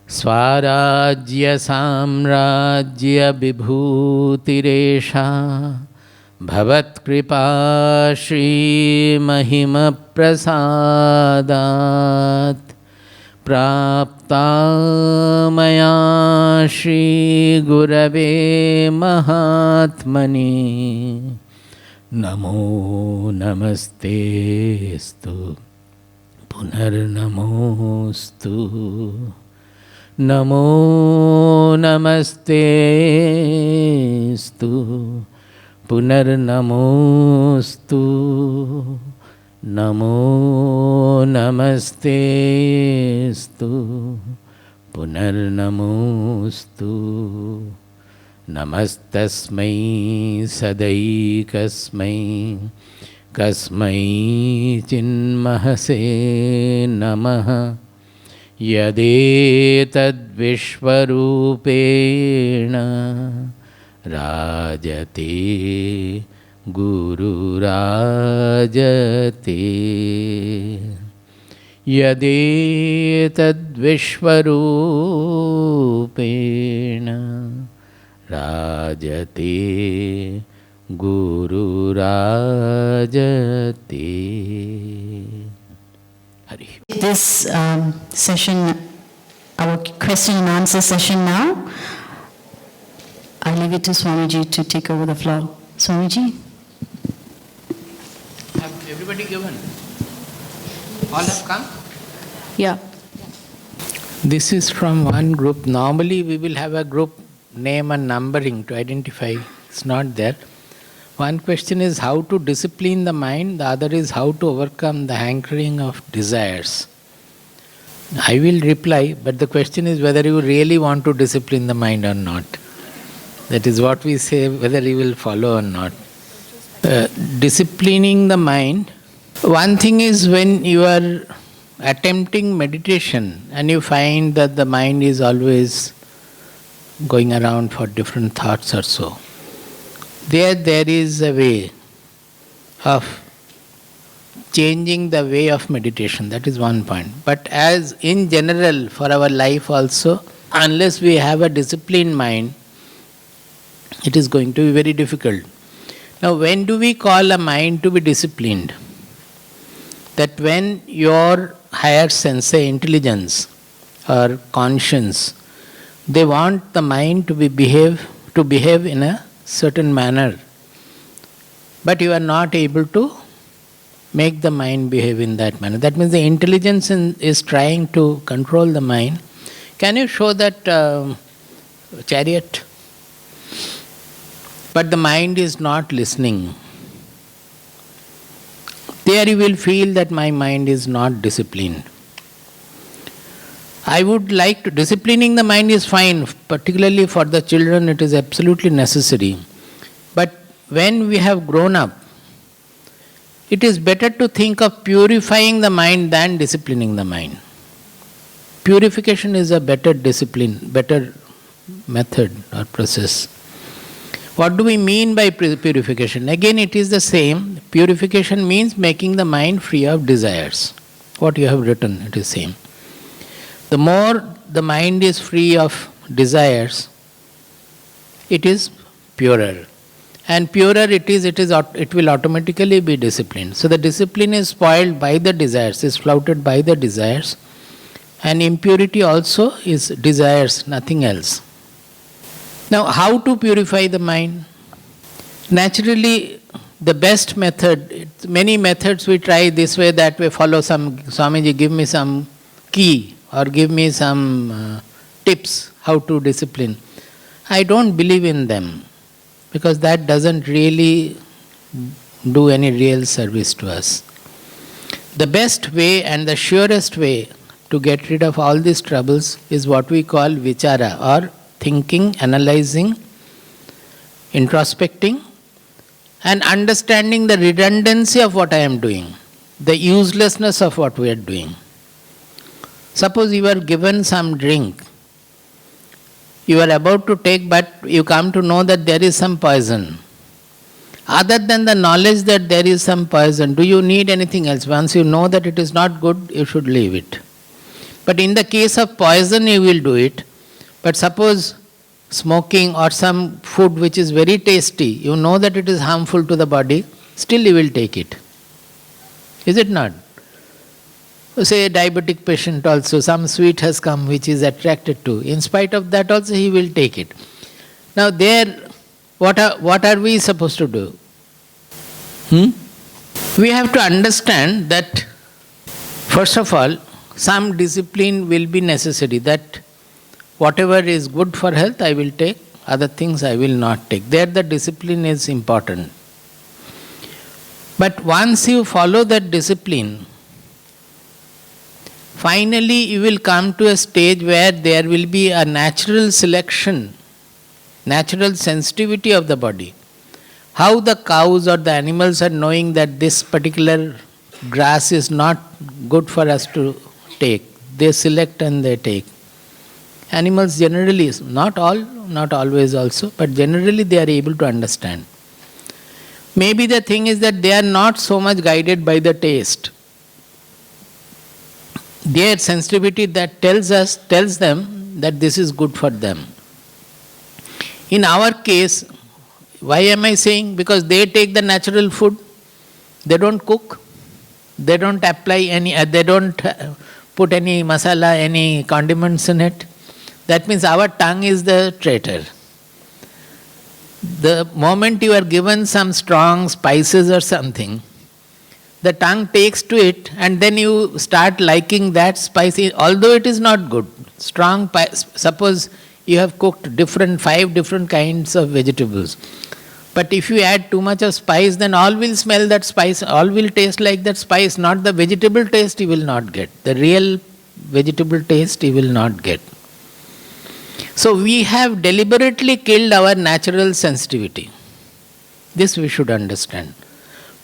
Swarajya samrajya vibhutiresha bhavat kripa shri mahima prasadat prapta maya shri gurave mahatmani namo namaste stu punarnamostu namo namaste stu punarnamostu namo namaste stu punarnamostu namastasmai sadaikasmai kasmai chinmahase namaha yadetad vishvarupena rajate guru rajate yadetad vishvarupena rajate guru rajate. This session, our question and answer session now, I leave it to Swamiji to take over the floor. Swamiji? Have everybody given? All have come? Yeah. This is from one group. Normally we will have a group name and numbering to identify. It's not there. One question is how to discipline the mind, the other is how to overcome the hankering of desires. I will reply, but the question is whether you really want to discipline the mind or not. That is what we say, whether you will follow or not. Disciplining the mind, one thing is when you are attempting meditation and you find that the mind is always going around for different thoughts or so. There is a way of changing the way of meditation. That is one point. But as in general for our life also, unless we have a disciplined mind, it is going to be very difficult. Now, when do we call a mind to be disciplined? That when your higher sense, intelligence or conscience, they want the mind to behave in a certain manner, but you are not able to make the mind behave in that manner. That means the intelligence is trying to control the mind. Can you show that chariot? But the mind is not listening. There you will feel that my mind is not disciplined. I would like to, disciplining the mind is fine, particularly for the children it is absolutely necessary. But when we have grown up, it is better to think of purifying the mind than disciplining the mind. Purification is a better discipline, better method or process. What do we mean by purification? Again, it is the same. Purification means making the mind free of desires. What you have written, it is same. The more the mind is free of desires, it is purer. And purer it will automatically be disciplined. So the discipline is spoiled by the desires, is flouted by the desires. And impurity also is desires, nothing else. Now, how to purify the mind? Naturally, the best method, many methods we try this way, that way, follow some, Swamiji, give me some key or give me some tips how to discipline. I don't believe in them because that doesn't really do any real service to us. The best way and the surest way to get rid of all these troubles is what we call vichara, or thinking, analyzing, introspecting, and understanding the redundancy of what I am doing, the uselessness of what we are doing. Suppose you are given some drink, you are about to take, but you come to know that there is some poison. Other than the knowledge that there is some poison, do you need anything else? Once you know that it is not good, you should leave it. But in the case of poison, you will do it. But suppose smoking or some food which is very tasty, you know that it is harmful to the body, still you will take it. Is it not? Say a diabetic patient also, some sweet has come which is attracted to. In spite of that also he will take it. Now there, what are we supposed to do? We have to understand that, first of all, some discipline will be necessary, that whatever is good for health I will take, other things I will not take. There the discipline is important. But once you follow that discipline, finally you will come to a stage where there will be a natural selection, natural sensitivity of the body. How the cows or the animals are knowing that this particular grass is not good for us to take. They select and they take. Animals generally, not all, not always also, but generally they are able to understand. Maybe the thing is that they are not so much guided by the taste. Their sensitivity that tells them that this is good for them. In our case, why am I saying? Because they take the natural food, they don't cook, they don't apply they don't put any masala, any condiments in it. That means our tongue is the traitor. The moment you are given some strong spices or something, the tongue takes to it and then you start liking that spicy, although it is not good. Strong, suppose you have cooked 5 different kinds of vegetables. But if you add too much of spice, then all will smell that spice, all will taste like that spice, not the vegetable taste you will not get. The real vegetable taste you will not get. So we have deliberately killed our natural sensitivity. This we should understand.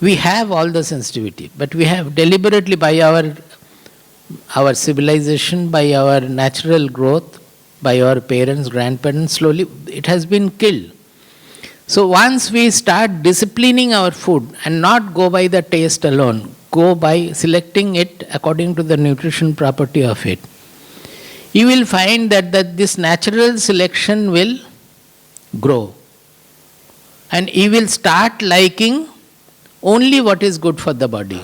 We have all the sensitivity, but we have deliberately, by our civilization, by our natural growth, by our parents, grandparents, slowly it has been killed. So once we start disciplining our food and not go by the taste alone, go by selecting it according to the nutrition property of it, you will find that this natural selection will grow. And you will start liking only what is good for the body.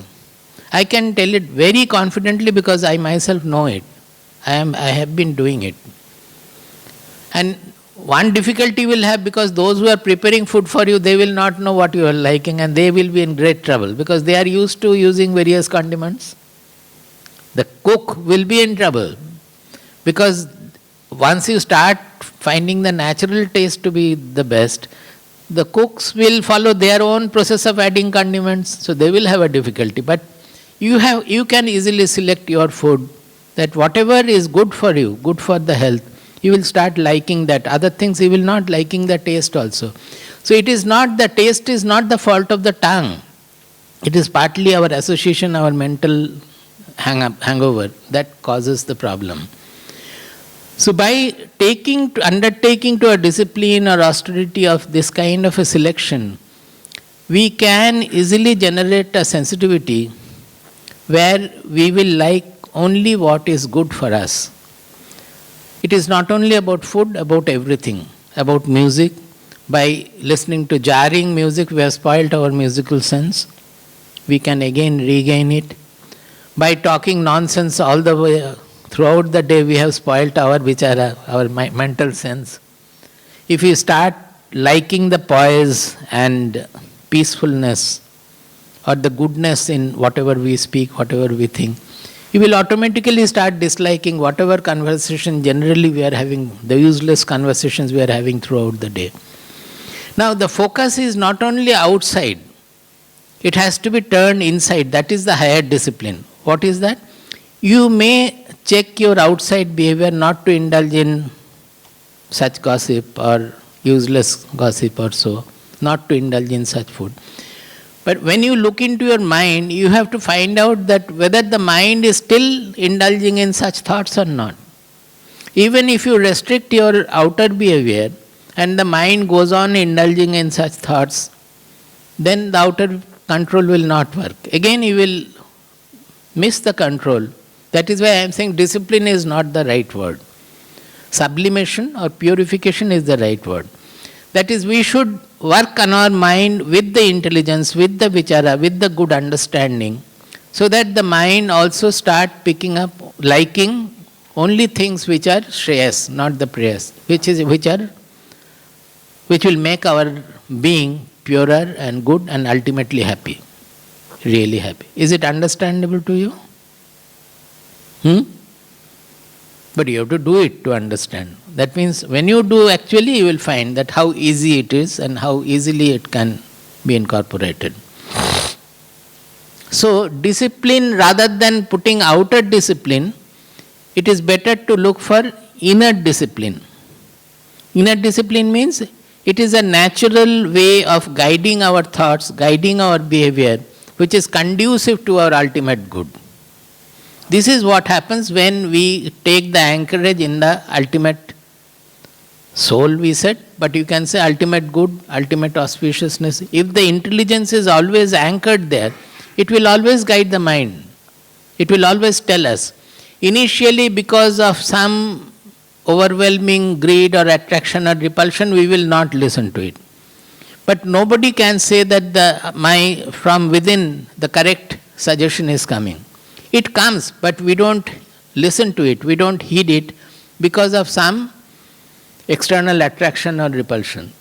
I can tell it very confidently because I myself know it. I have been doing it. And one difficulty you will have, because those who are preparing food for you, they will not know what you are liking and they will be in great trouble because they are used to using various condiments. The cook will be in trouble because once you start finding the natural taste to be the best, the cooks will follow their own process of adding condiments, so they will have a difficulty. But you can easily select your food, that whatever is good for you, good for the health, you will start liking that. Other things you will not liking the taste also. So it is not, the taste is not the fault of the tongue. It is partly our association, our mental hangover that causes the problem. So by undertaking to a discipline or austerity of this kind of a selection, we can easily generate a sensitivity where we will like only what is good for us. It is not only about food, about everything, about music. By listening to jarring music, we have spoiled our musical sense. We can again regain it. By talking nonsense all the way throughout the day, we have spoiled our vichara, our mental sense. If you start liking the poise and peacefulness or the goodness in whatever we speak, whatever we think, you will automatically start disliking whatever conversation generally we are having, the useless conversations we are having throughout the day. Now the focus is not only outside, it has to be turned inside. That is the higher discipline. What is that? You may check your outside behavior not to indulge in such gossip or useless gossip or so, not to indulge in such food. But when you look into your mind, you have to find out that whether the mind is still indulging in such thoughts or not. Even if you restrict your outer behavior and the mind goes on indulging in such thoughts, then the outer control will not work. Again you will miss the control That is why I am saying discipline is not the right word. Sublimation or purification is the right word. That is, we should work on our mind with the intelligence, with the vichara, with the good understanding, so that the mind also start picking up, liking only things which are shreyas, not the preyas, which will make our being purer and good and ultimately happy, really happy. Is it understandable to you? But you have to do it to understand. That means when you do, actually you will find that how easy it is and how easily it can be incorporated. So discipline, rather than putting outer discipline, it is better to look for inner discipline. Inner discipline means it is a natural way of guiding our thoughts, guiding our behavior, which is conducive to our ultimate good. This is what happens when we take the anchorage in the ultimate soul, we said, but you can say ultimate good, ultimate auspiciousness. If the intelligence is always anchored there, it will always guide the mind. It will always tell us. Initially, because of some overwhelming greed or attraction or repulsion, we will not listen to it. But nobody can say that from within the correct suggestion is coming. It comes, but we don't listen to it, we don't heed it because of some external attraction or repulsion.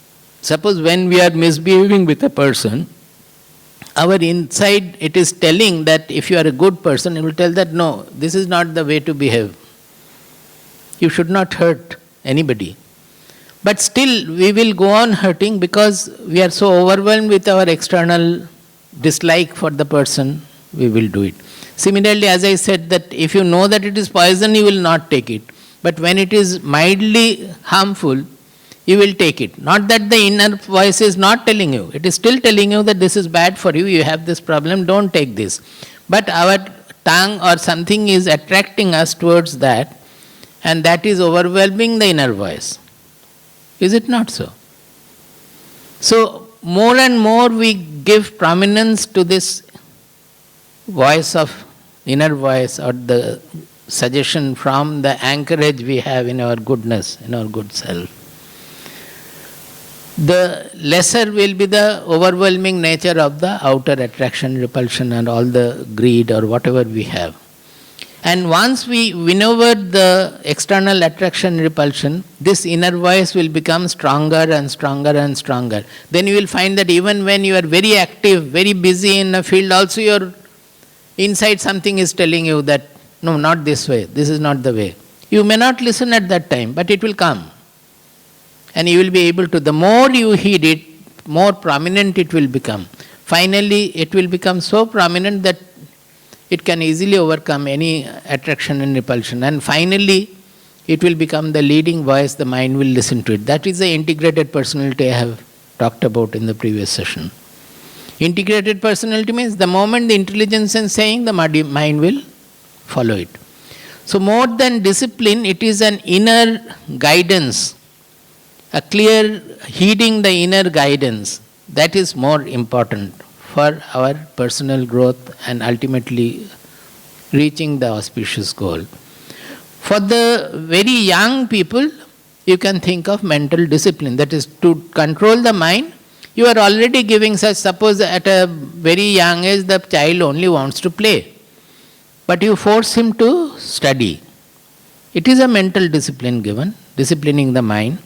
Suppose when we are misbehaving with a person, our inside it is telling that if you are a good person, it will tell that no, this is not the way to behave. You should not hurt anybody. But still we will go on hurting because we are so overwhelmed with our external dislike for the person, we will do it. Similarly, as I said, that if you know that it is poison, you will not take it. But when it is mildly harmful, you will take it. Not that the inner voice is not telling you. It is still telling you that this is bad for you, you have this problem, don't take this. But our tongue or something is attracting us towards that, and that is overwhelming the inner voice. Is it not so? So, more and more we give prominence to this voice of inner voice or the suggestion from the anchorage we have in our goodness, in our good self. The lesser will be the overwhelming nature of the outer attraction, repulsion and all the greed or whatever we have. And once we win over the external attraction, repulsion, this inner voice will become stronger and stronger and stronger. Then you will find that even when you are very active, very busy in a field, also your inside something is telling you that, no, not this way, this is not the way. You may not listen at that time, but it will come. And you will be able to, the more you heed it, more prominent it will become. Finally, it will become so prominent that it can easily overcome any attraction and repulsion. And finally, it will become the leading voice, the mind will listen to it. That is the integrated personality I have talked about in the previous session. Integrated personality means the moment the intelligence is saying, the mind will follow it. So more than discipline, it is an inner guidance, a clear heeding the inner guidance. That is more important for our personal growth and ultimately reaching the auspicious goal. For the very young people, you can think of mental discipline. That is to control the mind. You are already giving such, suppose at a very young age the child only wants to play, but you force him to study. It is a mental discipline given, disciplining the mind.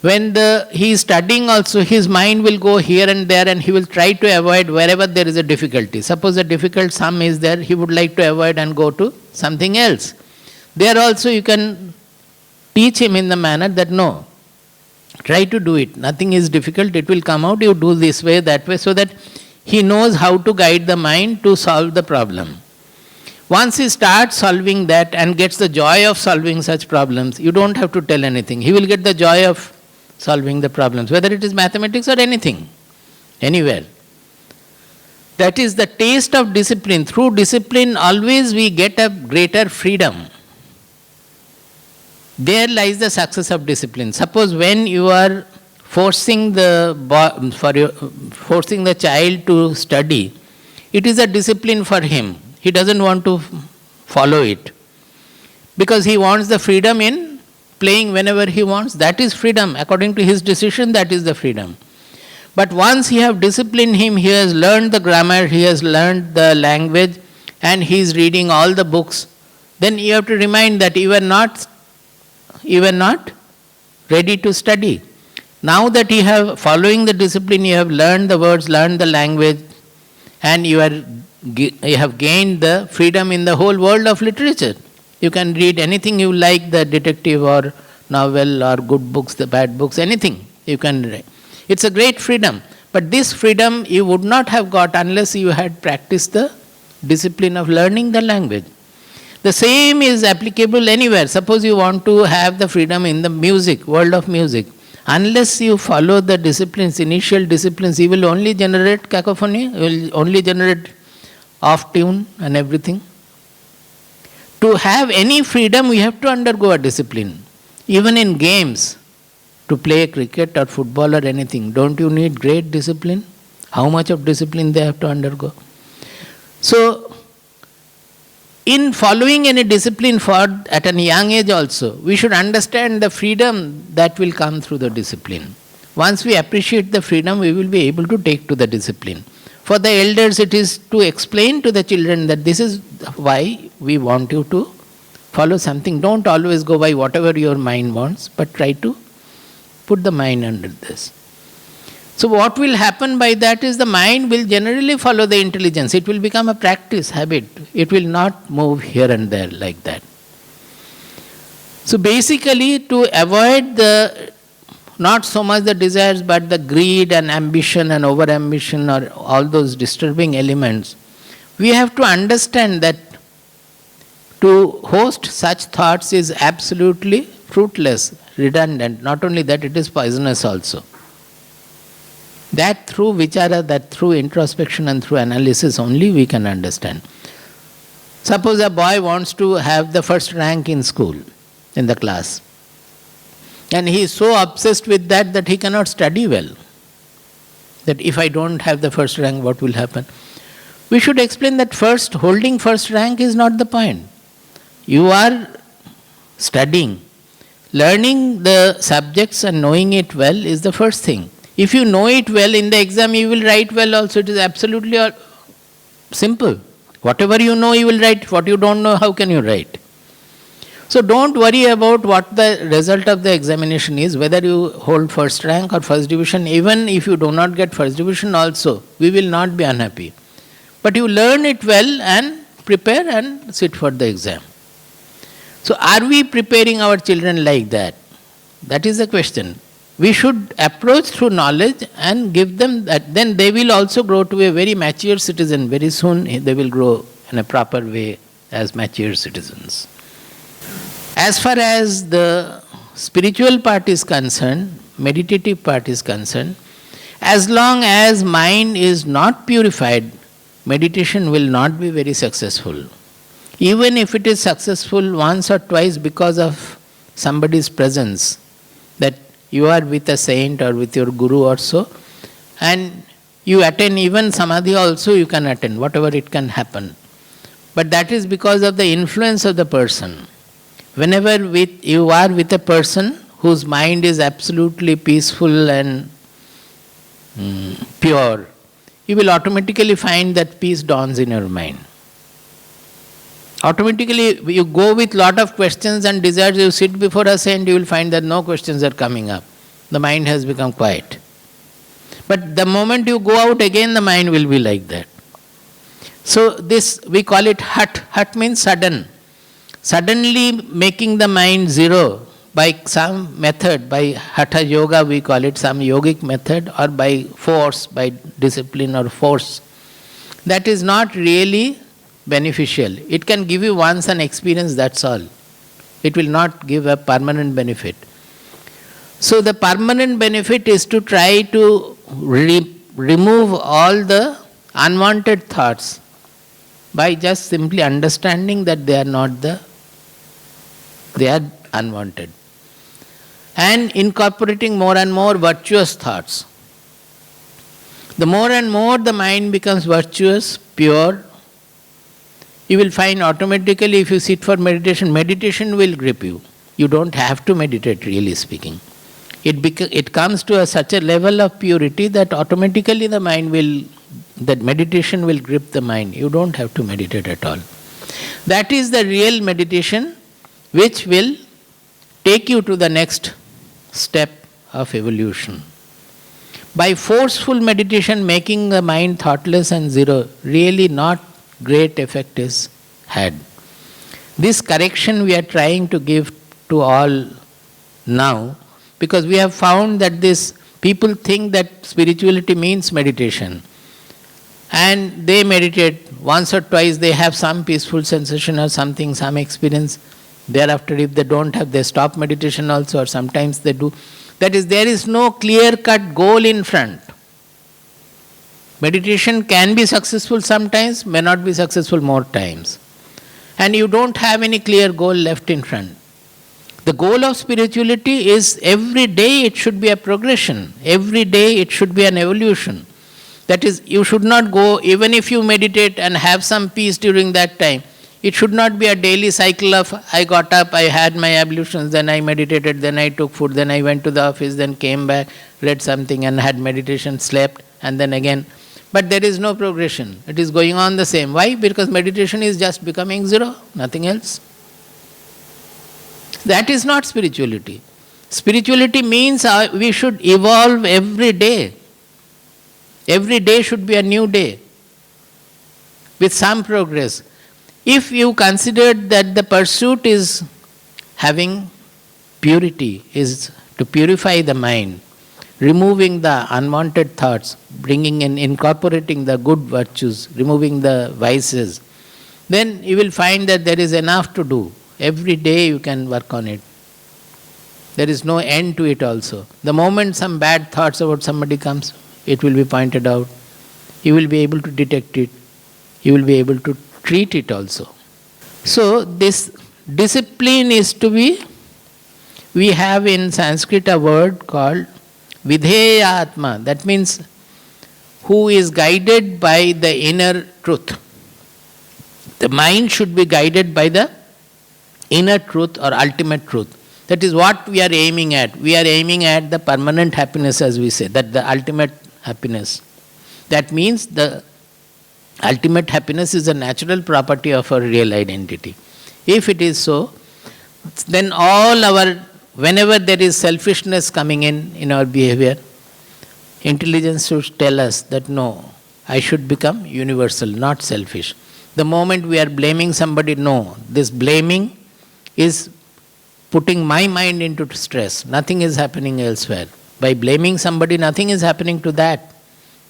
When he is studying also, his mind will go here and there and he will try to avoid wherever there is a difficulty. Suppose a difficult sum is there, he would like to avoid and go to something else. There also you can teach him in the manner that no, try to do it. Nothing is difficult, it will come out, you do this way, that way, so that he knows how to guide the mind to solve the problem. Once he starts solving that and gets the joy of solving such problems, you don't have to tell anything. He will get the joy of solving the problems, whether it is mathematics or anything, anywhere. That is the taste of discipline. Through discipline, always we get a greater freedom. There lies the success of discipline. Suppose when you are forcing the child to study, it is a discipline for him. He doesn't want to follow it. Because he wants the freedom in playing whenever he wants. That is freedom. According to his decision, that is the freedom. But once you have disciplined him, he has learned the grammar, he has learned the language, and he is reading all the books, then you have to remind that you were not ready to study. Now that you have following the discipline, you have learned the words, learned the language, and you have gained the freedom in the whole world of literature. You can read anything you like, the detective or novel or good books, the bad books, anything you can read. It's a great freedom. But this freedom you would not have got unless you had practiced the discipline of learning the language. The same is applicable anywhere. Suppose you want to have the freedom in the music, world of music. Unless you follow the disciplines, initial disciplines, you will only generate cacophony, you will only generate off tune and everything. To have any freedom, we have to undergo a discipline. Even in games, to play cricket or football or anything, don't you need great discipline? How much of discipline they have to undergo? So, in following any discipline at a young age also, we should understand the freedom that will come through the discipline. Once we appreciate the freedom, we will be able to take to the discipline. For the elders, it is to explain to the children that this is why we want you to follow something. Don't always go by whatever your mind wants, but try to put the mind under this. So what will happen by that is the mind will generally follow the intelligence. It will become a practice, habit. It will not move here and there like that. So basically, to avoid not so much the desires, but the greed and ambition and over-ambition or all those disturbing elements, we have to understand that to host such thoughts is absolutely fruitless, redundant. Not only that, it is poisonous also. That through vichara, that through introspection and through analysis only we can understand. Suppose a boy wants to have the first rank in school, in the class. And he is so obsessed with that he cannot study well. That if I don't have the first rank, what will happen? We should explain that holding first rank is not the point. You are studying. Learning the subjects and knowing it well is the first thing. If you know it well, in the exam you will write well also. It is absolutely simple. Whatever you know, you will write. What you don't know, how can you write? So don't worry about what the result of the examination is, whether you hold first rank or first division. Even if you do not get first division also, we will not be unhappy. But you learn it well and prepare and sit for the exam. So are we preparing our children like that? That is the question. We should approach through knowledge and give them that. Then they will also grow to a very mature citizen. Very soon they will grow in a proper way as mature citizens. As far as the spiritual part is concerned, meditative part is concerned, as long as mind is not purified, meditation will not be very successful. Even if it is successful once or twice because of somebody's presence, that you are with a saint or with your guru or so, and you attain even samadhi also, you can attain, whatever it can happen. But that is because of the influence of the person. Whenever you are with a person whose mind is absolutely peaceful and pure, you will automatically find that peace dawns in your mind. Automatically, you go with lot of questions and desires, you sit before a saint, you will find that no questions are coming up. The mind has become quiet. But the moment you go out again, the mind will be like that. So this, we call it hat. Hat means sudden. Suddenly making the mind zero by some method, by hatha yoga we call it, some yogic method, or by force, by discipline or force. That is not really beneficial. It can give you once an experience, that's all. It will not give a permanent benefit. So the permanent benefit is to try to remove all the unwanted thoughts by just simply understanding that they are unwanted. And incorporating more and more virtuous thoughts. The more and more the mind becomes virtuous, pure, You will find automatically if you sit for meditation, meditation will grip you. You don't have to meditate, really speaking. It comes to such a level of purity that automatically that meditation will grip the mind. You don't have to meditate at all. That is the real meditation which will take you to the next step of evolution. By forceful meditation, making the mind thoughtless and zero, really not great effect is had. This correction we are trying to give to all now, because we have found that people think that spirituality means meditation. And they meditate once or twice, they have some peaceful sensation or something, some experience. Thereafter, if they don't have, they stop meditation also, or sometimes they do. That is, there is no clear-cut goal in front. Meditation can be successful sometimes, may not be successful more times. And you don't have any clear goal left in front. The goal of spirituality is every day it should be a progression. Every day it should be an evolution. That is, you should not go, even if you meditate and have some peace during that time, it should not be a daily cycle of I got up, I had my ablutions, then I meditated, then I took food, then I went to the office, then came back, read something and had meditation, slept, and then again. But there is no progression. It is going on the same. Why? Because meditation is just becoming zero, nothing else. That is not spirituality. Spirituality means we should evolve every day. Every day should be a new day with some progress. If you consider that the pursuit is having purity, is to purify the mind, removing the unwanted thoughts, bringing in, incorporating the good virtues, removing the vices, then you will find that there is enough to do. Every day you can work on it. There is no end to it also. The moment some bad thoughts about somebody comes, it will be pointed out. You will be able to detect it. You will be able to treat it also. So this discipline is to be, we have in Sanskrit a word called atma. That means who is guided by the inner truth. The mind should be guided by the inner truth or ultimate truth. That is what we are aiming at. We are aiming at the permanent happiness, as we say, that the ultimate happiness. That means the ultimate happiness is a natural property of our real identity. If it is so, then whenever there is selfishness coming in our behavior, intelligence should tell us that no, I should become universal, not selfish. The moment we are blaming somebody, no, this blaming is putting my mind into stress. Nothing is happening elsewhere. By blaming somebody, nothing is happening to that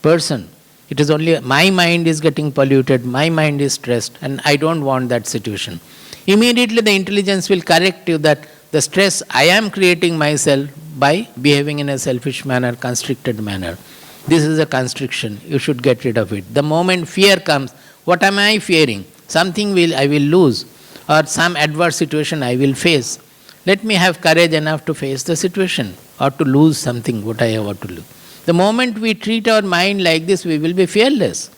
person. It is only my mind is getting polluted, my mind is stressed, and I don't want that situation. Immediately the intelligence will correct you that the stress I am creating myself by behaving in a selfish manner, constricted manner. This is a constriction, you should get rid of it. The moment fear comes, what am I fearing? Something I will lose, or some adverse situation I will face. Let me have courage enough to face the situation, or to lose something, what I have to lose. The moment we treat our mind like this, we will be fearless.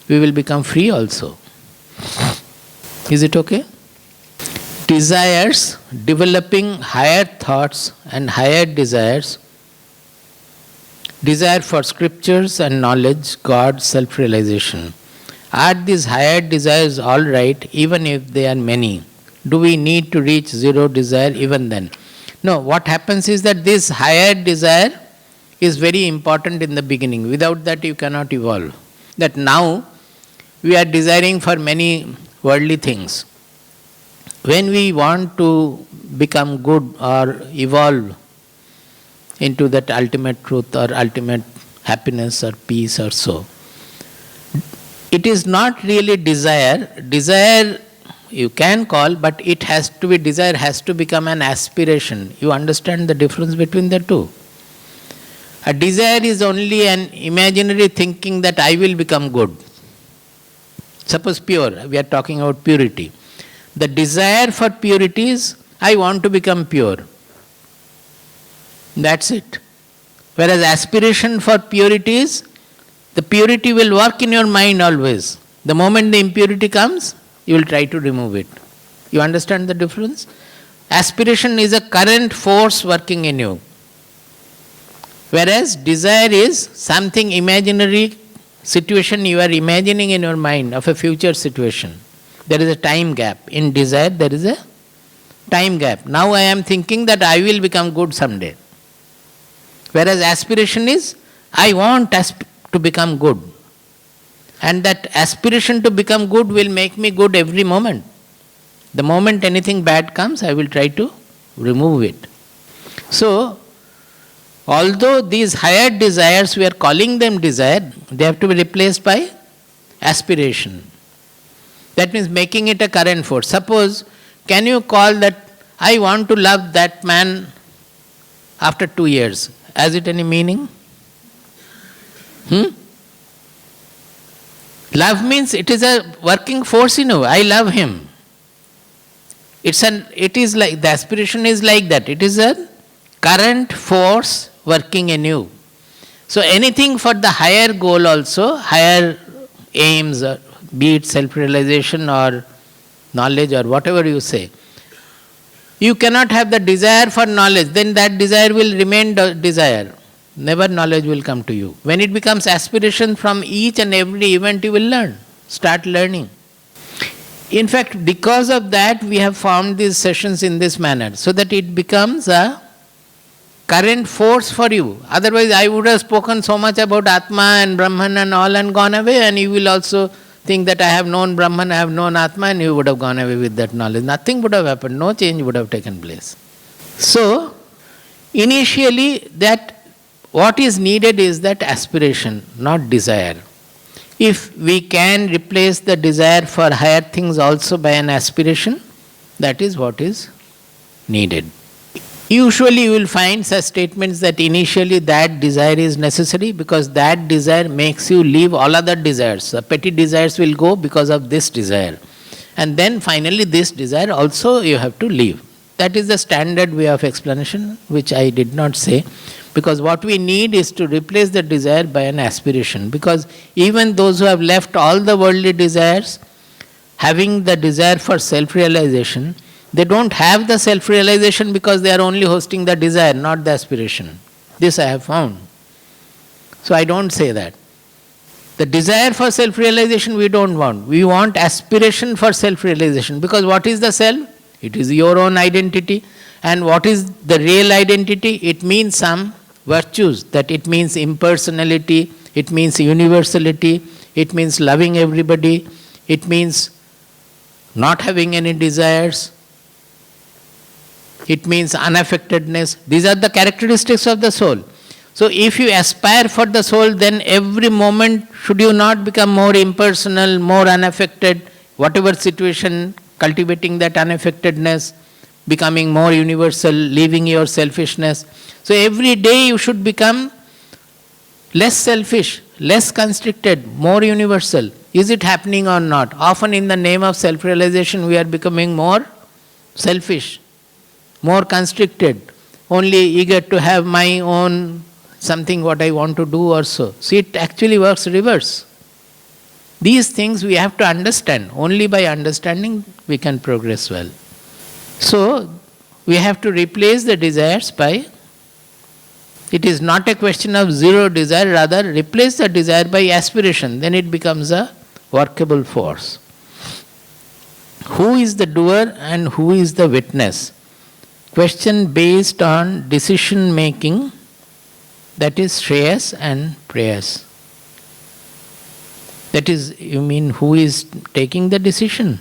We will become free also. Is it okay? Desires, developing higher thoughts and higher desires, desire for scriptures and knowledge, God, self-realization. Are these higher desires all right, even if they are many? Do we need to reach zero desire even then? No, what happens is that this higher desire is very important in the beginning. Without that you cannot evolve. That now we are desiring for many worldly things. When we want to become good or evolve into that ultimate truth or ultimate happiness or peace or so, it is not really desire. Desire you can call, but it has to be, desire has to become an aspiration. You understand the difference between the two? A desire is only an imaginary thinking that I will become good. Suppose pure, we are talking about purity. The desire for purity is, I want to become pure. That's it. Whereas aspiration for purity is, the purity will work in your mind always. The moment the impurity comes, you will try to remove it. You understand the difference? Aspiration is a current force working in you. Whereas desire is something imaginary situation you are imagining in your mind of a future situation. There is a time gap. In desire, there is a time gap. Now I am thinking that I will become good someday. Whereas aspiration is, I want to become good. And that aspiration to become good will make me good every moment. The moment anything bad comes, I will try to remove it. So, although these higher desires, we are calling them desire, they have to be replaced by aspiration. That means making it a current force. Suppose, can you call that, I want to love that man after 2 years? Has it any meaning? Love means it is a working force in you. I love him. It is like, the aspiration is like that. It is a current force working in you. So anything for the higher goal also, higher aims, be it self-realization or knowledge or whatever you say, you cannot have the desire for knowledge, then that desire will remain desire. Never knowledge will come to you. When it becomes aspiration, from each and every event you will learn. Start learning. In fact, because of that, we have formed these sessions in this manner, so that it becomes a current force for you. Otherwise, I would have spoken so much about Atma and Brahman and all and gone away, and you will also think that I have known Brahman, I have known Atma, and you would have gone away with that knowledge. Nothing would have happened, no change would have taken place. So, initially, that what is needed is that aspiration, not desire. If we can replace the desire for higher things also by an aspiration, that is what is needed. Usually you will find such statements that initially that desire is necessary because that desire makes you leave all other desires. The petty desires will go because of this desire. And then finally this desire also you have to leave. That is the standard way of explanation, which I did not say. Because what we need is to replace the desire by an aspiration. Because even those who have left all the worldly desires, having the desire for self-realization, they don't have the self-realization because they are only hosting the desire, not the aspiration. This I have found. So I don't say that. The desire for self-realization we don't want. We want aspiration for self-realization. Because what is the self? It is your own identity. And what is the real identity? It means some virtues. That it means impersonality, it means universality, it means loving everybody, it means not having any desires, it means unaffectedness. These are the characteristics of the soul. So if you aspire for the soul, then every moment should you not become more impersonal, more unaffected, whatever situation, cultivating that unaffectedness, becoming more universal, leaving your selfishness. So every day you should become less selfish, less constricted, more universal. Is it happening or not? Often in the name of self-realization we are becoming more selfish, more constricted, only eager to have my own something what I want to do or so. See, it actually works reverse. These things we have to understand. Only by understanding we can progress well. So, we have to replace the desires by, it is not a question of zero desire, rather replace the desire by aspiration, then it becomes a workable force. Who is the doer and who is the witness? Question based on decision making, that is shreyas and preyas. That is, you mean who is taking the decision?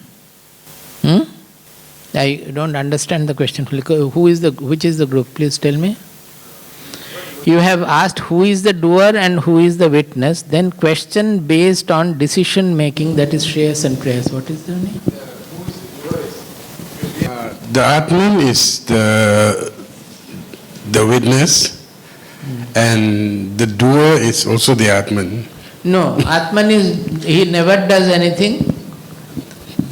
I don't understand the question. Which is the group? Please tell me. You have asked who is the doer and who is the witness. Then question based on decision making, that is shreyas and preyas. What is the name? The atman is the witness, and the doer is also the atman. No, atman is, he never does anything.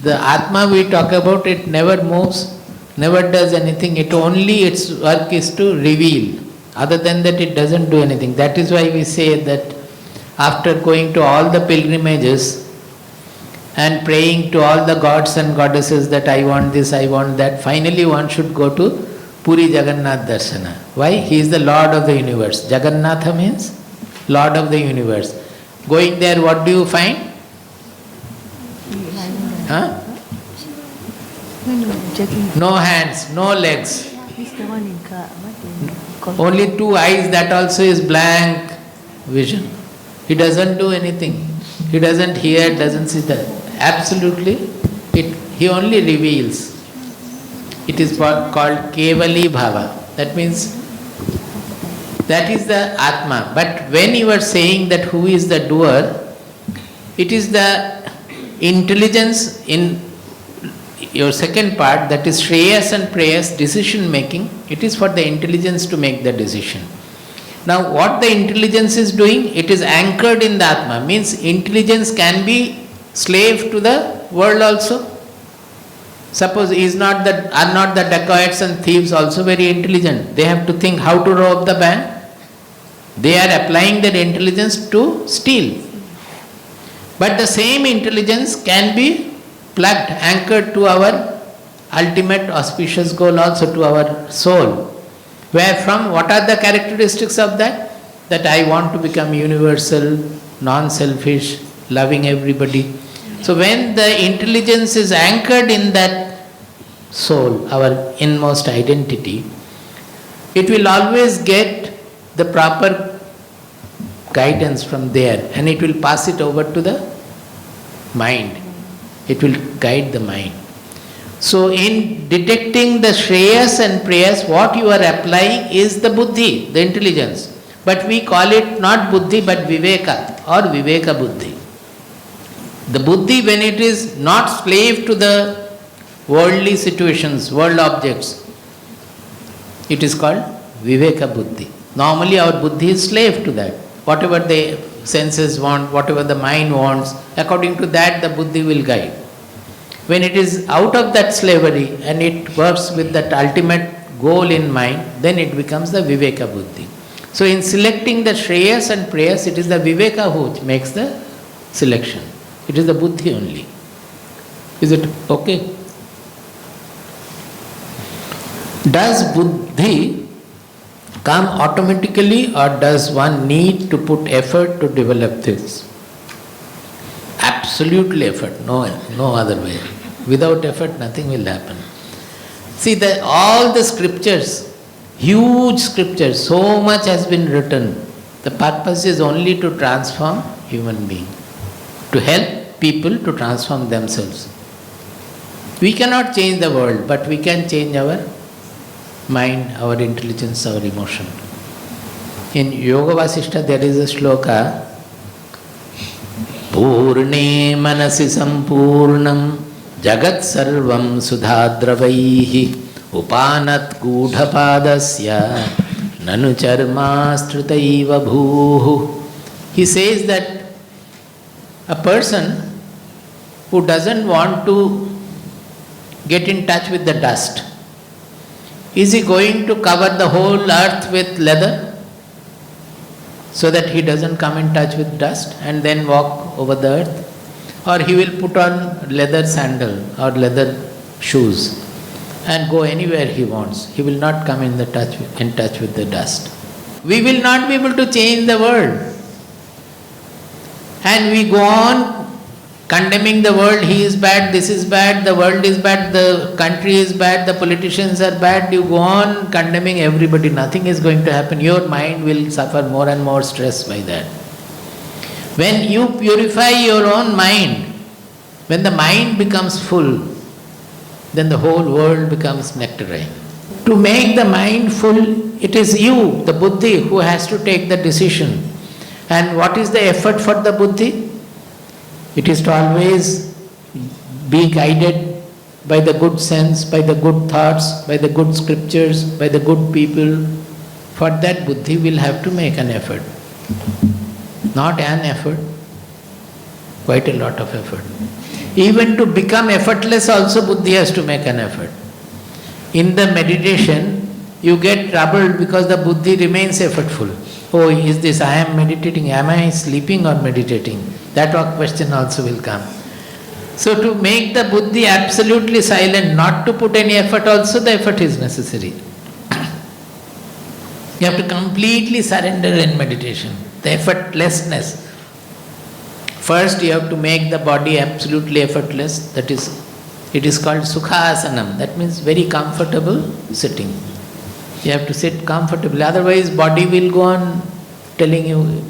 The atma we talk about, it never moves, never does anything. It only, its work is to reveal. Other than that, it doesn't do anything. That is why we say that after going to all the pilgrimages, and praying to all the gods and goddesses that I want this, I want that. Finally one should go to Puri Jagannath Darshana. Why? He is the Lord of the universe. Jagannatha means Lord of the universe. Going there, what do you find? Huh? No hands, no legs. Only two eyes, that also is blank vision. He doesn't do anything. He doesn't hear, doesn't see that. Absolutely, he only reveals. It is called Kevali Bhava. That means that is the Atma. But when you are saying that who is the doer, it is the intelligence in your second part, that is shreyas and preyas, decision making. It is for the intelligence to make the decision. Now what the intelligence is doing, it is anchored in the Atma. Means intelligence can be slave to the world also. Suppose are not the dacoits and thieves also very intelligent? They have to think how to rob the bank. They are applying their intelligence to steal. But the same intelligence can be plugged, anchored to our ultimate auspicious goal also, to our soul. Where from, what are the characteristics of that? That I want to become universal, non-selfish, loving everybody. So when the intelligence is anchored in that soul, our inmost identity, it will always get the proper guidance from there, and it will pass it over to the mind. It will guide the mind. So in detecting the shreyas and preyas, what you are applying is the buddhi, the intelligence. But we call it not buddhi but viveka or viveka buddhi. The buddhi, when it is not slave to the worldly situations, world objects, it is called viveka buddhi. Normally our buddhi is slave to that. Whatever the senses want, whatever the mind wants, according to that the buddhi will guide. When it is out of that slavery and it works with that ultimate goal in mind, then it becomes the viveka buddhi. So in selecting the shreyas and preyas, it is the viveka who makes the selection. It is the buddhi only. Is it okay? Does buddhi come automatically, or does one need to put effort to develop this? Absolutely effort, no other way. Without effort, nothing will happen. See, all the scriptures, huge scriptures, so much has been written. The purpose is only to transform human being, to help people to transform themselves. We cannot change the world, but we can change our mind, our intelligence, our emotion. In Yoga Vasishta there is a shloka, Purne manasi sampurnam jagat sarvam sudhadravaihi upanat gudhapadasya nanu charmastrutaiva bhuhu. He says that a person who doesn't want to get in touch with the dust, is he going to cover the whole earth with leather so that he doesn't come in touch with dust and then walk over the earth? Or he will put on leather sandal or leather shoes and go anywhere he wants. He will not come in touch with the dust. We will not be able to change the world. And we go on condemning the world, he is bad, this is bad, the world is bad, the country is bad, the politicians are bad. You go on condemning everybody, nothing is going to happen. Your mind will suffer more and more stress by that. When you purify your own mind, when the mind becomes full, then the whole world becomes nectarine. To make the mind full, it is you, the buddhi, who has to take the decision. And what is the effort for the buddhi? It is to always be guided by the good sense, by the good thoughts, by the good scriptures, by the good people. For that, buddhi will have to make an effort. Not an effort, quite a lot of effort. Even to become effortless also, buddhi has to make an effort. In the meditation, you get troubled because the buddhi remains effortful. Oh, is this, I am meditating, am I sleeping or meditating? That question also will come. So to make the buddhi absolutely silent, not to put any effort also, the effort is necessary. You have to completely surrender in meditation, the effortlessness. First you have to make the body absolutely effortless, that is, it is called sukhasanam, that means very comfortable sitting. You have to sit comfortably, otherwise body will go on telling you.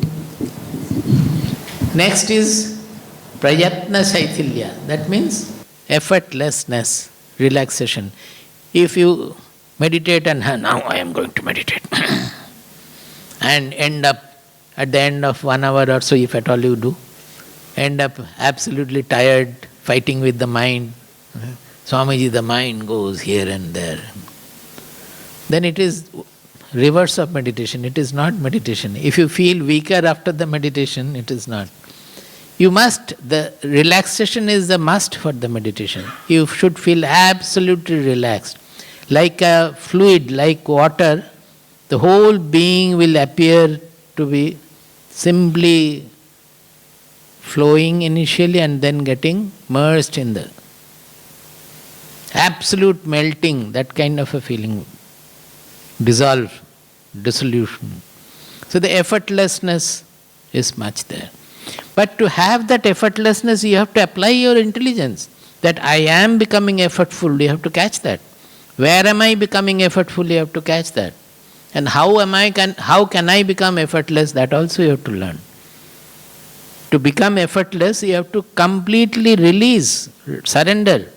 Next is prayatna shaithilya, that means effortlessness, relaxation. If you meditate and now I am going to meditate and end up at the end of 1 hour or so, if at all you do, end up absolutely tired, fighting with the mind. Swamiji, the mind goes here and there. Then it is reverse of meditation, it is not meditation. If you feel weaker after the meditation, it is not. You must, the relaxation is the must for the meditation. You should feel absolutely relaxed. Like a fluid, like water, the whole being will appear to be simply flowing initially and then getting merged in the absolute melting, that kind of a feeling, dissolve, dissolution. So the effortlessness is much there. But to have that effortlessness, you have to apply your intelligence, that I am becoming effortful, you have to catch that. Where am I becoming effortful, you have to catch that. And how can I become effortless, that also you have to learn. To become effortless, you have to completely release, surrender.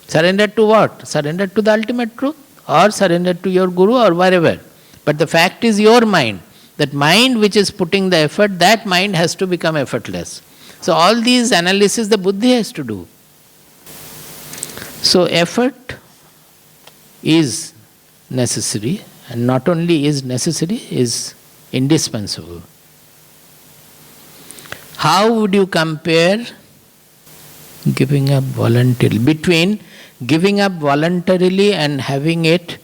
Surrender to what? Surrender to the ultimate truth, or surrender to your guru, or wherever. But the fact is your mind. That mind which is putting the effort, that mind has to become effortless. So all these analysis the buddhi has to do. So effort is necessary, and not only is necessary, is indispensable. How would you compare giving up voluntarily, between giving up voluntarily and having it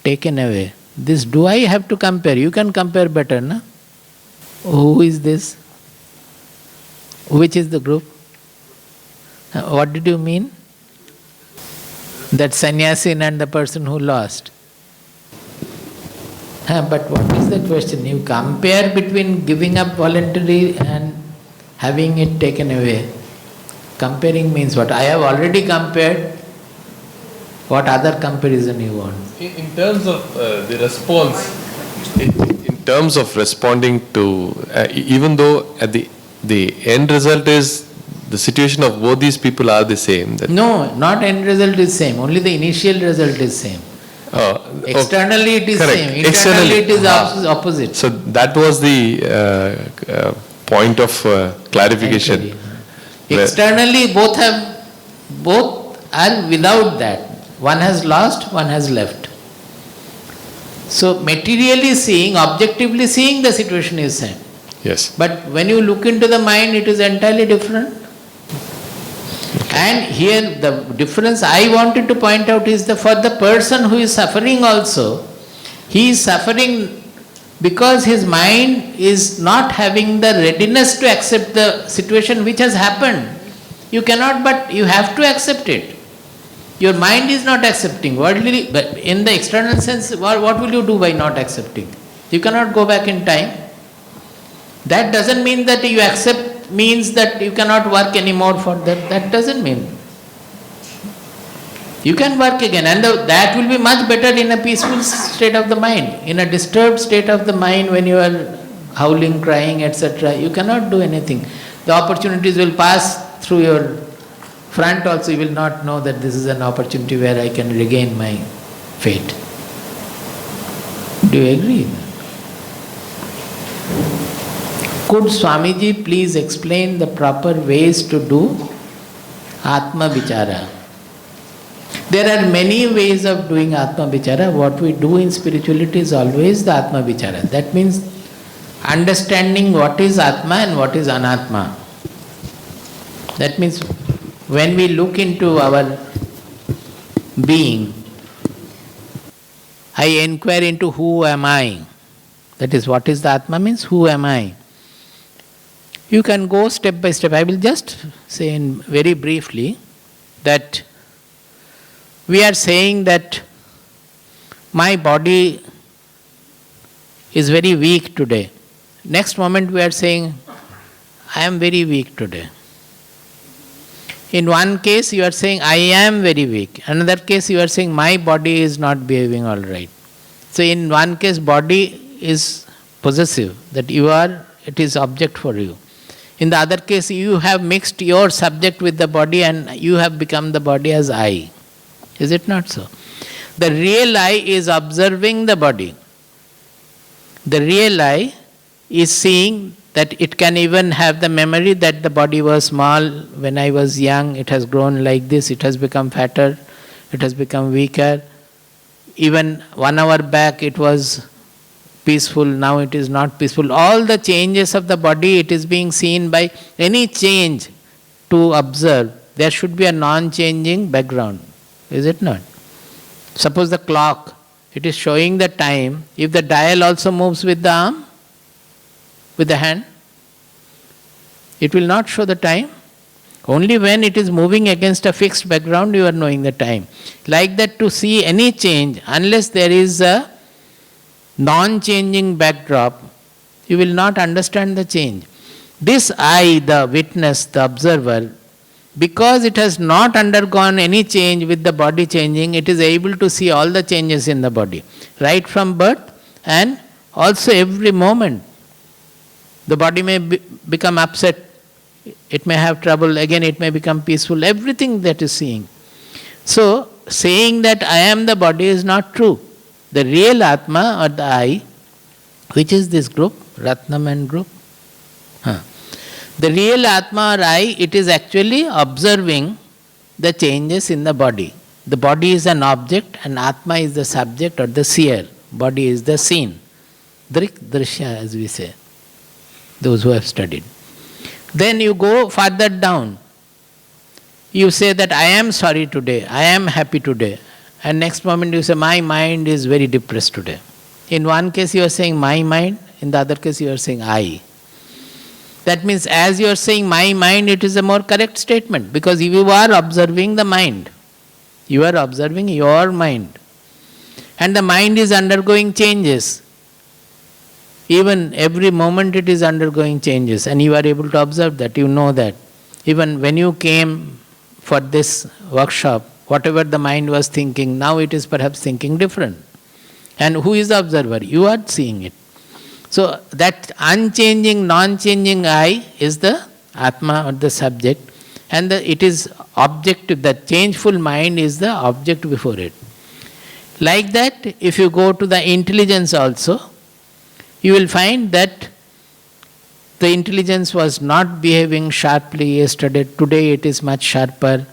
taken away? This, do I have to compare? You can compare better, na? Who is this? Which is the group? What did you mean? That sannyasin and the person who lost. But what is the question? You compare between giving up voluntarily and having it taken away. Comparing means what? I have already compared. What other comparison you want? In terms of the response, in terms of responding to, even though at the end result is the situation of both these people are the same. No, not end result is same. Only the initial result is same. Externally it is correct. same. Internally it is opposite. So that was the point of clarification. Externally both are without that. One has lost, one has left. So materially seeing, objectively seeing, the situation is same. Yes. But when you look into the mind, it is entirely different. And here the difference I wanted to point out is for the person who is suffering also, he is suffering because his mind is not having the readiness to accept the situation which has happened. You cannot, but you have to accept it. Your mind is not accepting. Worldly, but in the external sense, what will you do by not accepting? You cannot go back in time. That doesn't mean that you accept means that you cannot work anymore for that. That doesn't mean. You can work again, and that will be much better in a peaceful state of the mind. In a disturbed state of the mind, when you are howling, crying, etc., you cannot do anything. The opportunities will pass through your front also, you will not know that this is an opportunity where I can regain my fate. Do you agree? Could Swamiji please explain the proper ways to do atma vichara? There are many ways of doing atma vichara. What we do in spirituality is always the atma vichara. That means understanding what is atma and what is anatma. That means when we look into our being, I inquire into who am I. That is, what is the atma means, who am I? You can go step by step. I will just say in very briefly that we are saying that my body is very weak today. Next moment we are saying, I am very weak today. In one case you are saying, I am very weak. Another case you are saying, my body is not behaving all right. So in one case body is possessive, that you are, it is object for you. In the other case you have mixed your subject with the body and you have become the body as I. Is it not so? The real I is observing the body. The real I is seeing that it can even have the memory that the body was small when I was young, it has grown like this, it has become fatter, it has become weaker. Even 1 hour back it was peaceful, now it is not peaceful. All the changes of the body, it is being seen by any change to observe. There should be a non-changing background, is it not? Suppose the clock, it is showing the time. If the dial also moves with the arm, with the hand, it will not show the time. Only when it is moving against a fixed background you are knowing the time. Like that, to see any change, unless there is a non-changing backdrop, you will not understand the change. This I, the witness, the observer, because it has not undergone any change with the body changing, it is able to see all the changes in the body, right from birth and also every moment. The body may become upset, it may have trouble, again it may become peaceful, everything that is seeing. So, saying that I am the body is not true. The real atma or the I, which is this group, Ratnam and group, the real atma or I, it is actually observing the changes in the body. The body is an object and atma is the subject or the seer. Body is the seen. Drik, drishya as we say, those who have studied. Then you go further down. You say that I am sorry today, I am happy today. And next moment you say, my mind is very depressed today. In one case you are saying my mind, in the other case you are saying I. That means as you are saying my mind, it is a more correct statement because you are observing the mind. You are observing your mind. And the mind is undergoing changes. Even every moment it is undergoing changes and you are able to observe that, you know that. Even when you came for this workshop, whatever the mind was thinking, now it is perhaps thinking different. And who is the observer? You are seeing it. So that unchanging, non-changing I is the atma or the subject, and it is objective, the changeful mind is the object before it. Like that, if you go to the intelligence also, you will find that the intelligence was not behaving sharply yesterday, today it is much sharper,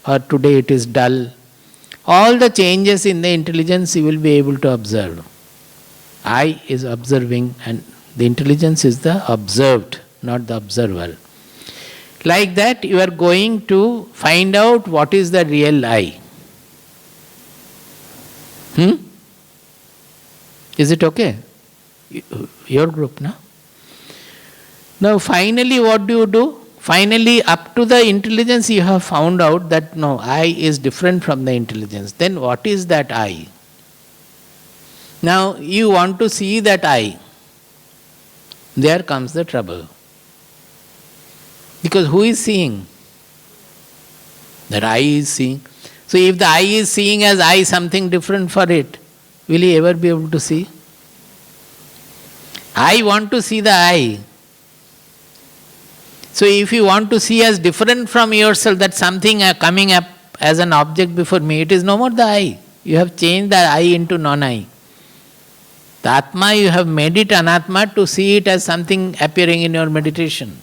or today it is dull. All the changes in the intelligence you will be able to observe. I is observing and the intelligence is the observed, not the observer. Like that, you are going to find out what is the real I. Is it okay? Your group, no? Now finally what do? Finally, up to the intelligence you have found out that no, I is different from the intelligence. Then what is that I? Now you want to see that I. There comes the trouble. Because who is seeing? That I is seeing. So if the I is seeing as I something different for it, will he ever be able to see? I want to see the I. So if you want to see as different from yourself, that something coming up as an object before me, it is no more the I. You have changed the I into non-I. The atma, you have made it anatma to see it as something appearing in your meditation.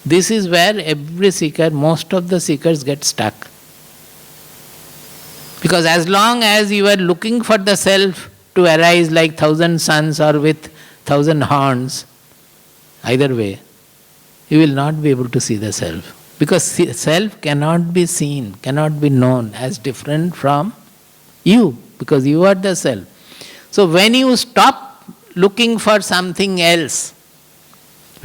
This is where every seeker, most of the seekers get stuck. Because as long as you are looking for the self to arise like 1,000 suns or with 1,000 horns, either way, you will not be able to see the self. Because self cannot be seen, cannot be known as different from you, because you are the self. So when you stop looking for something else,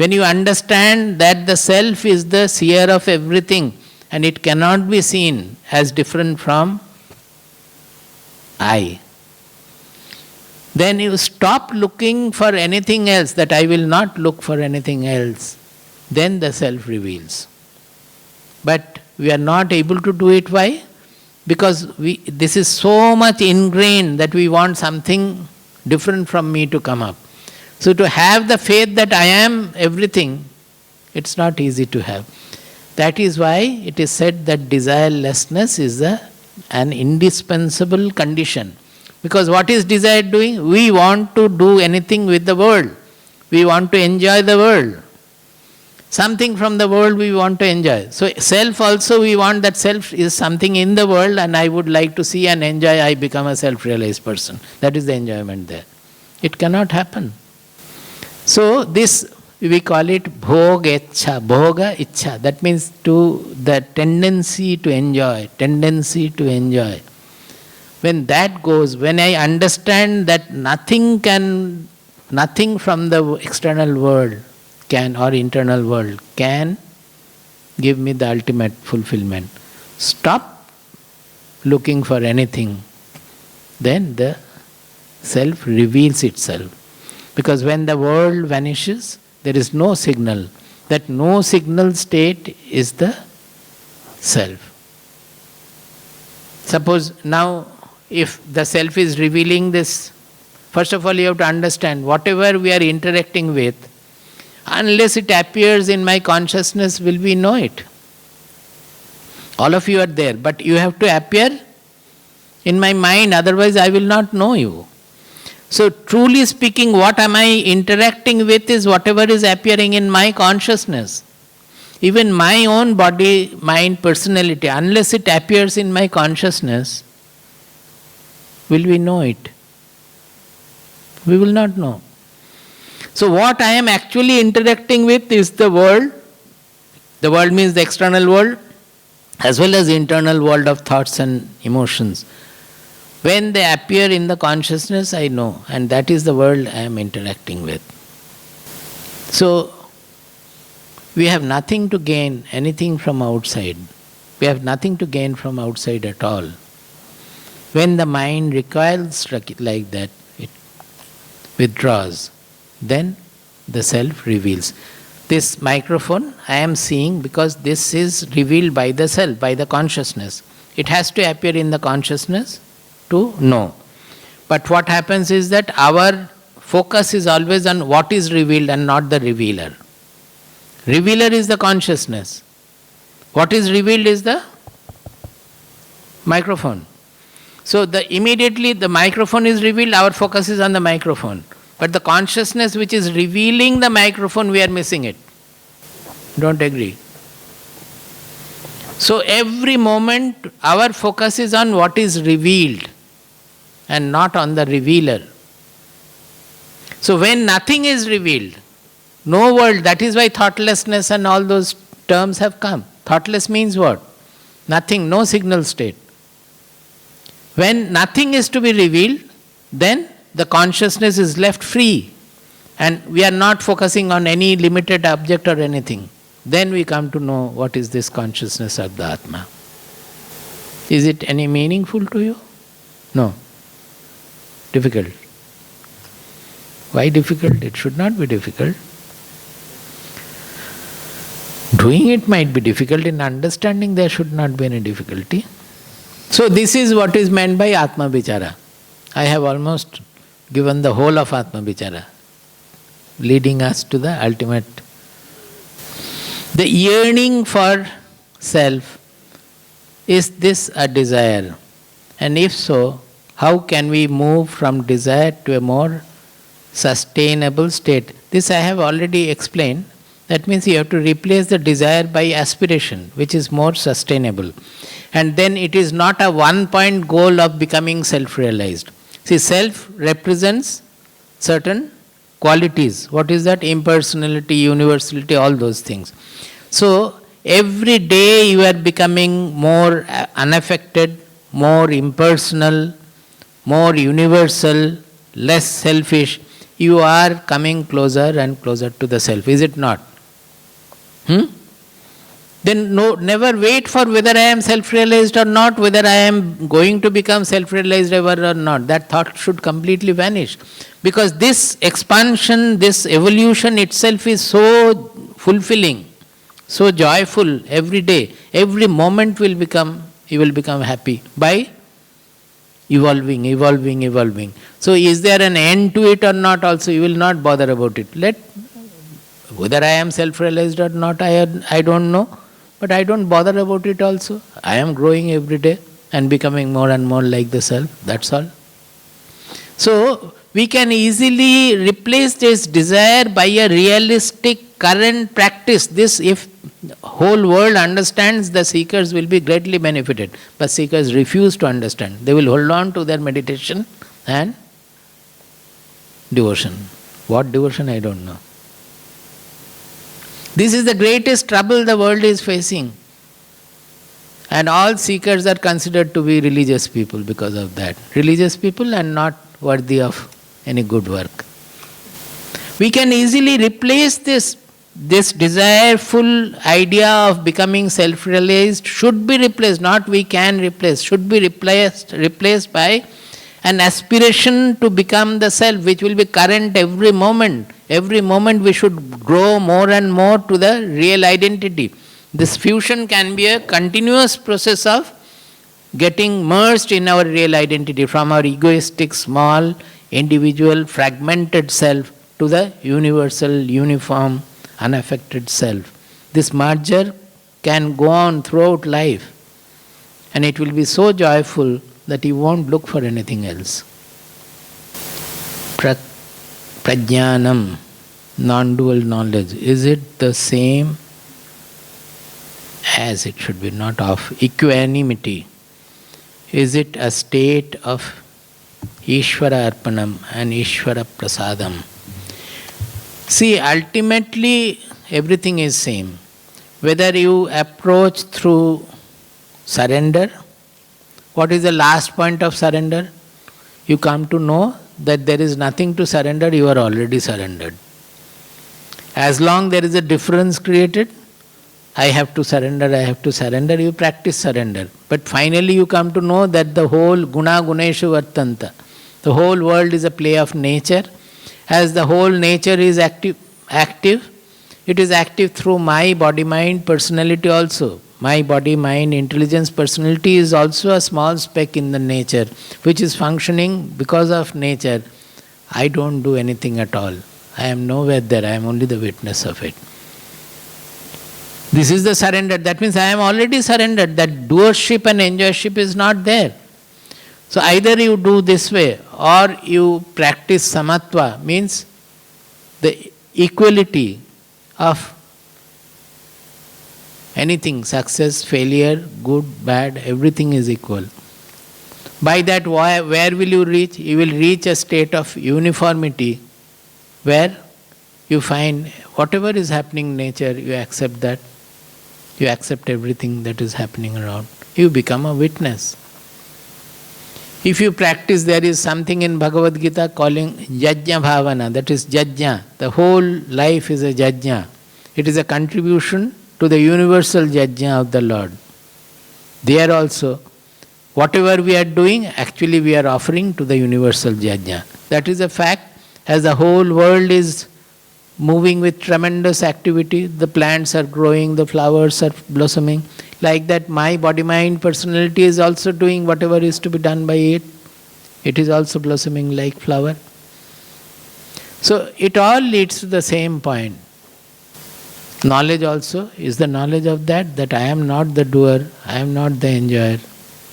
When you understand that the self is the seer of everything and it cannot be seen as different from I, then you stop looking for anything else, that I will not look for anything else. Then the self reveals. But we are not able to do it. Why? Because this is so much ingrained that we want something different from me to come up. So to have the faith that I am everything, it's not easy to have. That is why it is said that desirelessness is an indispensable condition. Because what is desire doing? We want to do anything with the world. We want to enjoy the world. Something from the world we want to enjoy. So self also, we want that self is something in the world and I would like to see and enjoy, I become a self-realized person. That is the enjoyment there. It cannot happen. So this, we call it bhoga ichha, bhoga ichha. That means the tendency to enjoy, When that goes, when I understand that nothing from the external world or internal world can give me the ultimate fulfillment. Stop looking for anything. Then the self reveals itself. Because when the world vanishes, there is no signal. That no signal state is the self. Suppose now, if the self is revealing this, first of all you have to understand whatever we are interacting with, unless it appears in my consciousness, will we know it? All of you are there, but you have to appear in my mind, otherwise I will not know you. So truly speaking, what am I interacting with is whatever is appearing in my consciousness. Even my own body, mind, personality, unless it appears in my consciousness, will we know it? We will not know. So what I am actually interacting with is the world. The world means the external world, as well as the internal world of thoughts and emotions. When they appear in the consciousness, I know, and that is the world I am interacting with. So, we have nothing to gain anything from outside. We have nothing to gain from outside at all. When the mind recoils like that, it withdraws, then the self reveals. This microphone I am seeing because this is revealed by the self, by the consciousness. It has to appear in the consciousness to know. But what happens is that our focus is always on what is revealed and not the revealer. Revealer is the consciousness. What is revealed is the microphone. So immediately the microphone is revealed, our focus is on the microphone. But the consciousness which is revealing the microphone, we are missing it. Don't agree? So every moment our focus is on what is revealed and not on the revealer. So when nothing is revealed, no world, that is why thoughtlessness and all those terms have come. Thoughtless means what? Nothing, no signal state. When nothing is to be revealed, then the consciousness is left free and we are not focusing on any limited object or anything. Then we come to know what is this consciousness of the atma. Is it any meaningful to you? No. Difficult. Why difficult? It should not be difficult. Doing it might be difficult, in understanding there should not be any difficulty. So this is what is meant by atma vichara. I have almost given the whole of atma vichara, leading us to the ultimate. The yearning for self, is this a desire? And if so, how can we move from desire to a more sustainable state? This I have already explained. That means you have to replace the desire by aspiration, which is more sustainable. And then it is not a one-point goal of becoming self-realized. See, self represents certain qualities. What is that? Impersonality, universality, all those things. So, every day you are becoming more unaffected, more impersonal, more universal, less selfish. you are coming closer and closer to the self, is it not? Then never wait for whether I am self-realized or not, whether I am going to become self-realized ever or not. That thought should completely vanish. Because this expansion, this evolution itself is so fulfilling, so joyful every day. Every moment you will become happy by evolving. So is there an end to it or not also? You will not bother about it. Whether I am self-realized or not, I don't know. But I don't bother about it also. I am growing every day and becoming more and more like the self. That's all. So we can easily replace this desire by a realistic current practice. This, if the whole world understands, the seekers will be greatly benefited. But seekers refuse to understand. They will hold on to their meditation and devotion. What devotion, I don't know. This is the greatest trouble the world is facing. And all seekers are considered to be religious people because of that. Religious people and not worthy of any good work. We can easily replace this desireful idea of becoming self-realized, should be replaced, not we can replace, should be replaced by an aspiration to become the self, which will be current every moment. Every moment we should grow more and more to the real identity. This fusion can be a continuous process of getting merged in our real identity, from our egoistic, small, individual, fragmented self to the universal, uniform, unaffected self. This merger can go on throughout life, and it will be so joyful that you won't look for anything else. Prajnanam, non-dual knowledge, is it the same as it should be? Not of equanimity. Is it a state of ishvara arpanam and ishvara prasadam? See, ultimately everything is same. Whether you approach through surrender, what is the last point of surrender? You come to know that there is nothing to surrender, you are already surrendered. As long there is a difference created, I have to surrender, you practice surrender. But finally you come to know that the whole guna guneshu vartanta, the whole world is a play of nature. As the whole nature is active, it is active through my body-mind personality also. My body, mind, intelligence, personality is also a small speck in the nature, which is functioning because of nature. I don't do anything at all. I am nowhere there, I am only the witness of it. This is the surrender. That means I am already surrendered. That doership and enjoyship is not there. So either you do this way or you practice samatva, means the equality of anything, success, failure, good, bad, everything is equal. By that, where will you reach? You will reach a state of uniformity where you find whatever is happening in nature, you accept that. You accept everything that is happening around. You become a witness. If you practice, there is something in Bhagavad Gita calling yajna bhavana, that is yajna. The whole life is a yajna. It is a contribution to the universal yajna of the Lord. There also, whatever we are doing, actually we are offering to the universal yajna. That is a fact. As the whole world is moving with tremendous activity, the plants are growing, the flowers are blossoming. Like that, my body-mind personality is also doing whatever is to be done by it. It is also blossoming like flower. So it all leads to the same point. Knowledge also is the knowledge of that I am not the doer, I am not the enjoyer.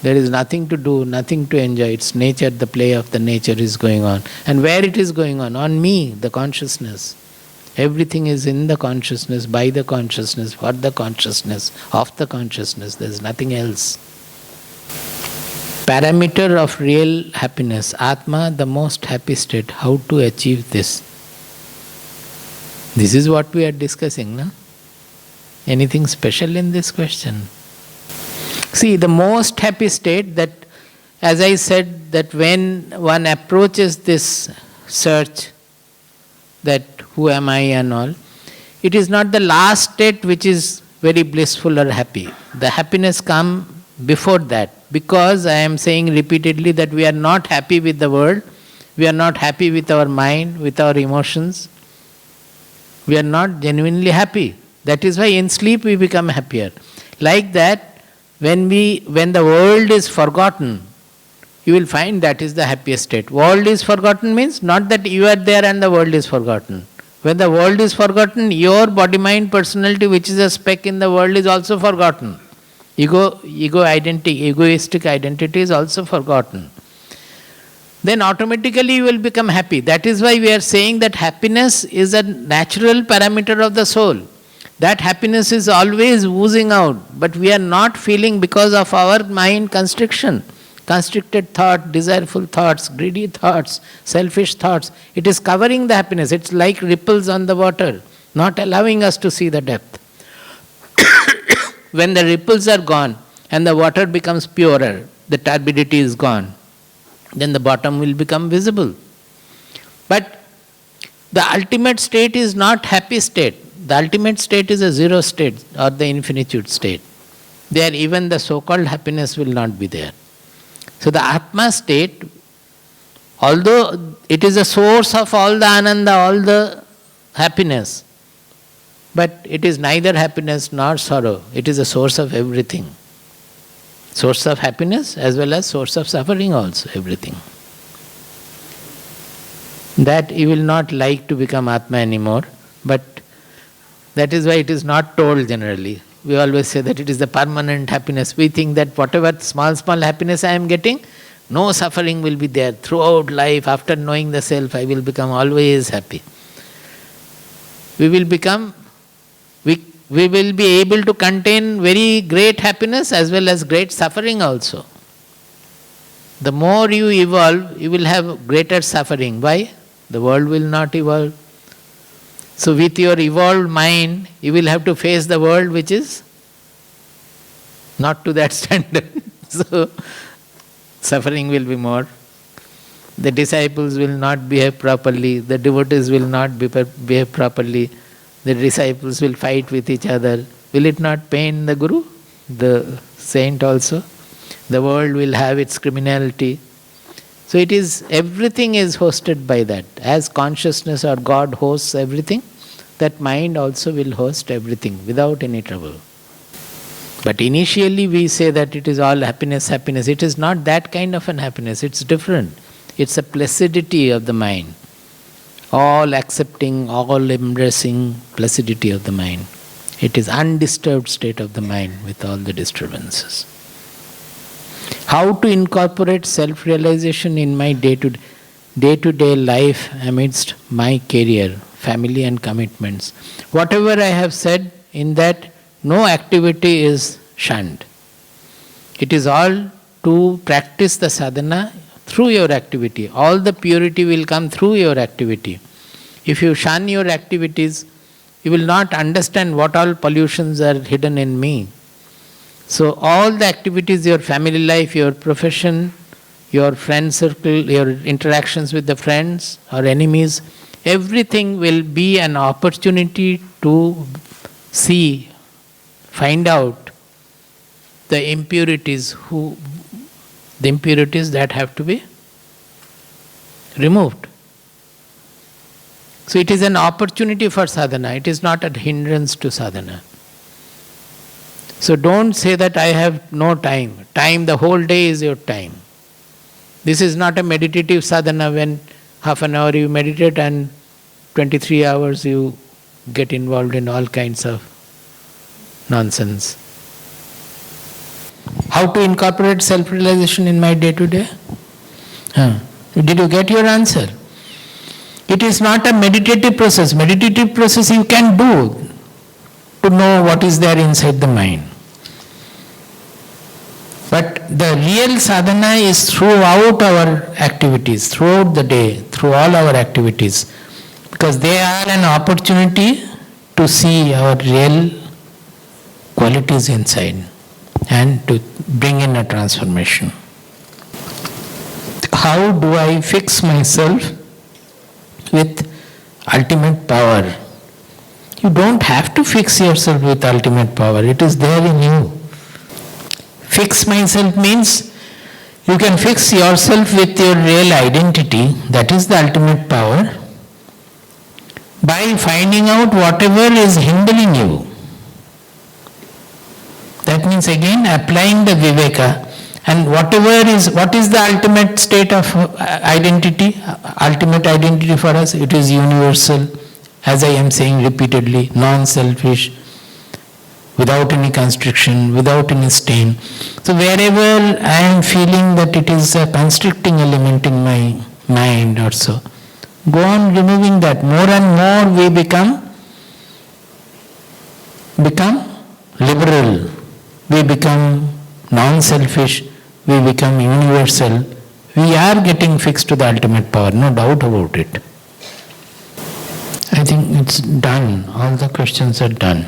There is nothing to do, nothing to enjoy. It's nature, the play of the nature is going on. And where it is going on? On me, the consciousness. Everything is in the consciousness, by the consciousness, for the consciousness, of the consciousness. There is nothing else. Parameter of real happiness. Atma, the most happy state. How to achieve this? This is what we are discussing, no? Anything special in this question? See, the most happy state, that, as I said, that when one approaches this search, that who am I and all. It is not the last state which is very blissful or happy. The happiness comes before that, because I am saying repeatedly that we are not happy with the world, we are not happy with our mind, with our emotions. We are not genuinely happy. That is why in sleep we become happier. Like that, when the world is forgotten, you will find that is the happiest state. World is forgotten means not that you are there and the world is forgotten. When the world is forgotten, your body, mind, personality, which is a speck in the world, is also forgotten. Egoistic identity is also forgotten. Then automatically you will become happy. That is why we are saying that happiness is a natural parameter of the soul. That happiness is always oozing out, but we are not feeling because of our mind constriction. Constricted thought, desireful thoughts, greedy thoughts, selfish thoughts. It is covering the happiness. It's like ripples on the water, not allowing us to see the depth. When the ripples are gone and the water becomes purer, the turbidity is gone, then the bottom will become visible. But the ultimate state is not happy state. The ultimate state is a zero state or the infinitude state. There even the so-called happiness will not be there. So the atma state, although it is a source of all the ananda, all the happiness, but it is neither happiness nor sorrow. It is a source of everything. Source of happiness as well as source of suffering also, everything. That you will not like to become atma anymore, but that is why it is not told generally. We always say that it is the permanent happiness. We think that whatever small happiness I am getting, no suffering will be there. Throughout life, after knowing the self, I will become always happy. We will be able to contain very great happiness as well as great suffering also. The more you evolve, you will have greater suffering. Why? The world will not evolve. So with your evolved mind, you will have to face the world which is not to that standard. So suffering will be more. The disciples will not behave properly. The devotees will not behave properly. The disciples will fight with each other. Will it not pain the Guru, the saint also? The world will have its criminality. So it is, everything is hosted by that. As consciousness or God hosts everything, that mind also will host everything without any trouble. But initially we say that it is all happiness, happiness. It is not that kind of an happiness. It's different. It's a placidity of the mind. All accepting, all embracing placidity of the mind. It is undisturbed state of the mind with all the disturbances. How to incorporate self-realization in my day-to-day life amidst my career, family and commitments. Whatever I have said in that, no activity is shunned. It is all to practice the sadhana through your activity. All the purity will come through your activity. If you shun your activities, you will not understand what all pollutions are hidden in me. So all the activities, your family life, your profession, your friend circle, your interactions with the friends or enemies, everything will be an opportunity to see, find out the impurities that have to be removed. So it is an opportunity for sadhana, it is not a hindrance to sadhana. So don't say that I have no time. Time, the whole day is your time. This is not a meditative sadhana when half an hour you meditate and 23 hours you get involved in all kinds of nonsense. How to incorporate self-realization in my day-to-day? Did you get your answer? It is not a meditative process. Meditative process you can do to know what is there inside the mind. But the real sadhana is throughout our activities, throughout the day, through all our activities. Because they are an opportunity to see our real qualities inside and to bring in a transformation. How do I fix myself with ultimate power. You don't have to fix yourself with ultimate power, it is there in you. Fix myself means you can fix yourself with your real identity, that is the ultimate power, by finding out whatever is hindering you. That means again applying the viveka, and what is the ultimate state of identity? Ultimate identity for us, it is universal, as I am saying repeatedly, non-selfish, without any constriction, without any stain. So wherever I am feeling that it is a constricting element in my mind or so, go on removing that. More and more we become liberal, we become non-selfish, we become universal. We are getting fixed to the ultimate power, no doubt about it. I think it's done. All the questions are done.